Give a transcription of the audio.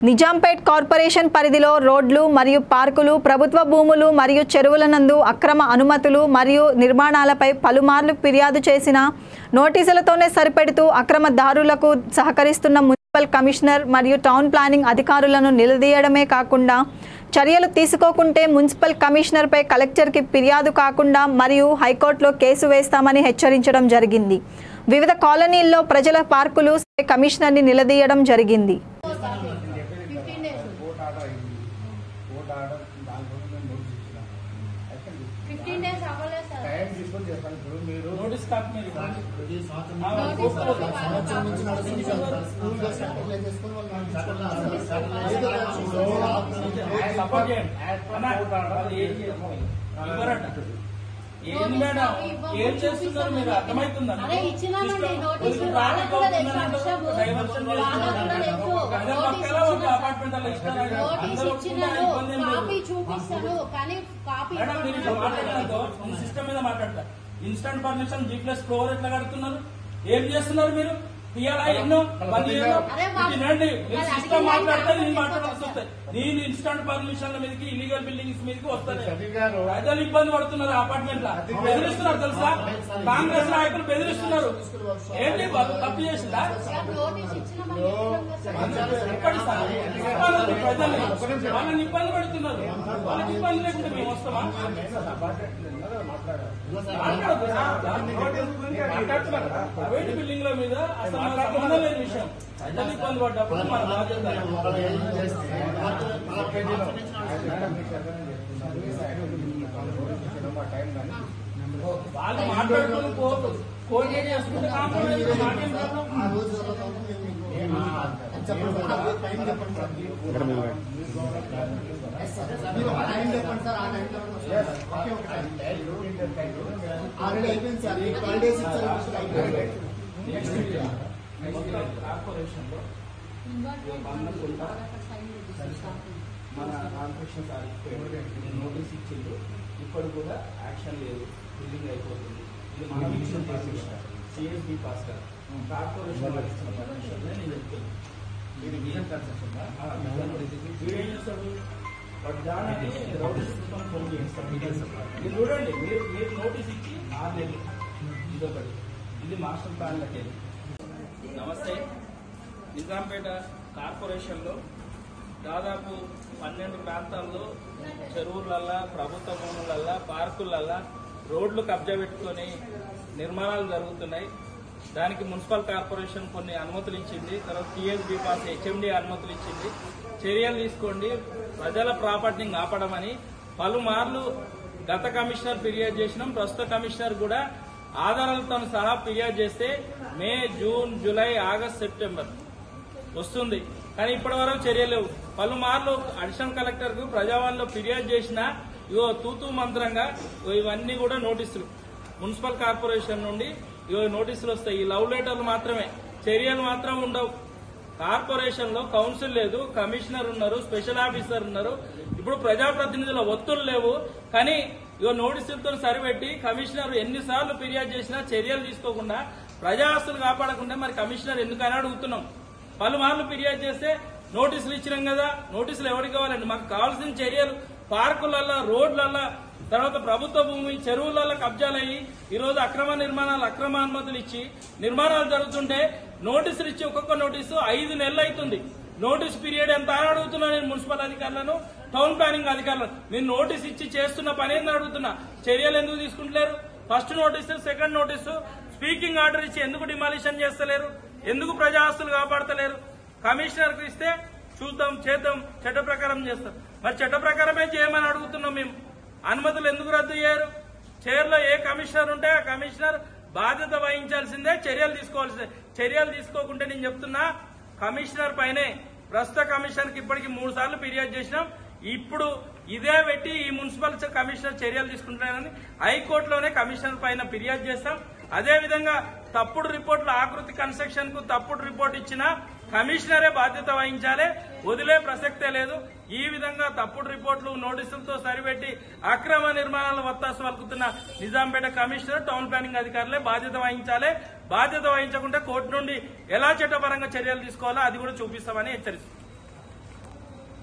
Nizampet corporation పరిధిలో రోడ్లు మరియు పార్కులు, ప్రభుత్వ భూములు మరియు చెరువుల నందు అక్రమ అనుమతులు మరియు నిర్మాణాలపై పలుమార్లు ఫిర్యాదు చేసిన నోటీసులతోనే సరిపెడుతూ అక్రమదారులకు సహకరిస్తున్న మున్సిపల్ కమిషనర్ మరియు టౌన్ ప్లానింగ్ అధికారులను నిలదీయడమే కాకుండా చర్యలు తీసుకోకుంటే మున్సిపల్ కమిషనర్పై కలెక్టర్కి ఫిర్యాదు కాకుండా మరియు హైకోర్టులో కేసు వేస్తామని హెచ్చరించడం జరిగింది. వివిధ కాలనీల్లో ప్రజల పార్కులు కమిషనర్ని నిలదీయడం జరిగింది. ఏంది మేడం ఏం చేస్తున్నారు మీరు? అర్థమవుతుందా? సిస్టమ్ మీద మాట్లాడతారు. ఇన్స్టంట్ పర్మిషన్ G+4 ఎట్లా కడుతున్నారు? ఏం చేస్తున్నారు మీరు? ఎన్నో రండి సిస్టమ్ మాట్లాడితే నేను మాట్లాడాల్సి వస్తాయి. నేను ఇన్స్టంట్ పర్మిషన్ల మీదకి ఇల్లీగల్ బిల్డింగ్స్ మీదకి వస్తాను. ప్రజలు ఇబ్బంది పడుతున్నారు. అపార్ట్మెంట్ బెదిరిస్తున్నారు తెలుసా? కాంగ్రెస్ నాయకులు బెదిరిస్తున్నారు. ఏంటి తప్పు చేసిందా? ఎప్పటి సార్ ప్రజల్ని వాళ్ళని ఇబ్బంది పెడుతున్నారు. వాళ్ళకి ఇబ్బంది లేకుండా మేము వస్తామా? ప్రైవేట్ బిల్డింగ్ల మీద అసలు సంబంధం లేని విషయం. ప్రజలు ఇబ్బంది పడ్డప్పుడు మన బాధ్యత. వాళ్ళు మాట్లాడుకుని కోఆర్డినేట్ చేసుకుంటే కార్పొరేషన్ లో మన కాన్స్ట్రక్షన్ నోటీస్ ఇచ్చిండ్రు. ఇప్పుడు కూడా యాక్షన్ లేదు. బిల్డింగ్ అయిపోతుంది. ఇది మనం ఇచ్చిన CSB పాస్ కాదు. కార్పొరేషన్ ఇచ్చిన పర్మిషన్ నేను చెప్తున్నాను. వీడేం చేస్తాడు? దానికి ఫోన్ చేస్తాడు. మీరు చూడండి, మీరు నోటీస్ ఇచ్చి 6 నెలలు ఇదొకటి. ఇది మాస్టర్ ప్లాన్లకి. నమస్తే. నిజాంపేట కార్పొరేషన్లో దాదాపు 12 ప్రాంతాల్లో చెరువులల్లా, ప్రభుత్వ భూములల్లా, పార్కులల్లా రోడ్లు కబ్జా పెట్టుకొని నిర్మాణాలు జరుగుతున్నాయి. దానికి మున్సిపల్ కార్పొరేషన్ కొన్ని అనుమతులు ఇచ్చింది. తర్వాత CSB పాస్ HMD అనుమతులు ఇచ్చింది. చర్యలు తీసుకోండి, ప్రజల ప్రాపర్టీని ఆపడమని పలుమార్లు గత కమిషనర్ ఫిర్యాదు చేసినాం. ప్రస్తుత కమిషనర్ కూడా ఆధారాలతో సహా ఫిర్యాదు చేస్తే మే, జూన్, జూలై, ఆగస్ట్, సెప్టెంబర్ వస్తుంది. కానీ ఇప్పటి వరకు చర్యలు లేవు. పలుమార్లు అడిషనల్ కలెక్టర్ కు ప్రజావాణిలో ఫిర్యాదు చేసినా ఇవో తూతూ మంత్రంగా ఇవన్నీ కూడా నోటీసులు మున్సిపల్ కార్పొరేషన్ నుండి ఇవో నోటీసులు వస్తాయి. ఈ లవ్ లెటర్లు మాత్రమే, చర్యలు మాత్రం ఉండవు. కార్పొరేషన్ లో కౌన్సిల్ లేదు, కమిషనర్ ఉన్నారు, స్పెషల్ ఆఫీసర్ ఉన్నారు. ఇప్పుడు ప్రజాప్రతినిధుల ఒత్తులు లేవు. కానీ ఇగో నోటీసులతో సరిపెట్టి కమిషనర్ ఎన్నిసార్లు ఫిర్యాదు చేసినా చర్యలు తీసుకోకుండా ప్రజా ఆస్తులు కాపాడకుండా మరి కమిషనర్ ఎందుకని అడుగుతున్నాం. పలుమార్లు ఫిర్యాదు చేస్తే నోటీసులు ఇచ్చినాం కదా. నోటీసులు ఎవరికి కావాలండి? మాకు కావాల్సిన చర్యలు పార్కులల్లో, రోడ్లల్లో, తర్వాత ప్రభుత్వ భూమి, చెరువులలో కబ్జాలయ్యి ఈరోజు అక్రమ నిర్మాణాలు, అక్రమ అనుమతులు ఇచ్చి నిర్మాణాలు జరుగుతుంటే నోటీసులు ఇచ్చి ఒక్కొక్క నోటీసు 5 నెలలు అవుతుంది. నోటీస్ పీరియడ్ ఎంత అని అడుగుతున్నా నేను మున్సిపల్ అధికారులను, టౌన్ ప్లానింగ్ అధికారులను. నేను నోటీస్ ఇచ్చి చేస్తున్న పని ఏందని అడుగుతున్నా. చర్యలు ఎందుకు తీసుకుంటలేరు? First notice, second notice, speaking order ఇచ్చి ఎందుకు డిమాలిషన్ చేస్తలేరు? ఎందుకు ప్రజా ఆస్తులు కాపాడతలేరు? కమిషనర్కి ఇస్తే చూద్దాం, చేద్దాం, చట్ట ప్రకారం చేస్తాం. మరి చట్ట ప్రకారమే చేయమని అడుగుతున్నాం మేము. అనుమతులు ఎందుకు రద్దు చేయరు? చైర్లో ఏ కమిషనర్ ఉంటే ఆ కమిషనర్ బాధ్యత వహించాల్సిందే, చర్యలు తీసుకోవాల్సిందే. చర్యలు తీసుకోకుంటే నేను చెప్తున్నా కమిషనర్ పైనే. ప్రస్తుత కమిషనర్ కి ఇప్పటికి 3 సార్లు ఫిర్యాదు చేసినాం. ఇప్పుడు ఇదే పెట్టి ఈ మున్సిపల్ కమిషనర్ చర్యలు తీసుకుంటున్నారని హైకోర్టులోనే కమిషనర్ పైన ఫిర్యాదు చేస్తాం. అదేవిధంగా తప్పుడు రిపోర్టులు, ఆకృతి కన్స్ట్రక్షన్ కు తప్పుడు రిపోర్ట్ ఇచ్చినా కమిషనరే బాధ్యత వహించాలి, వదిలే ప్రసక్తే లేదు. ఈ విధంగా తప్పుడు రిపోర్టులు, నోటీసులతో సరిపెట్టి అక్రమ నిర్మాణాలు వత్తాసు పలుకుతున్న నిజాంపేట కమిషనర్, టౌన్ ప్లానింగ్ అధికారులే బాధ్యత వహించాలి. బాధ్యత వహించకుండా కోర్టు నుండి ఎలా చట్టపరంగా చర్యలు తీసుకోవాలో అది కూడా చూపిస్తామని హెచ్చరిస్తుంది.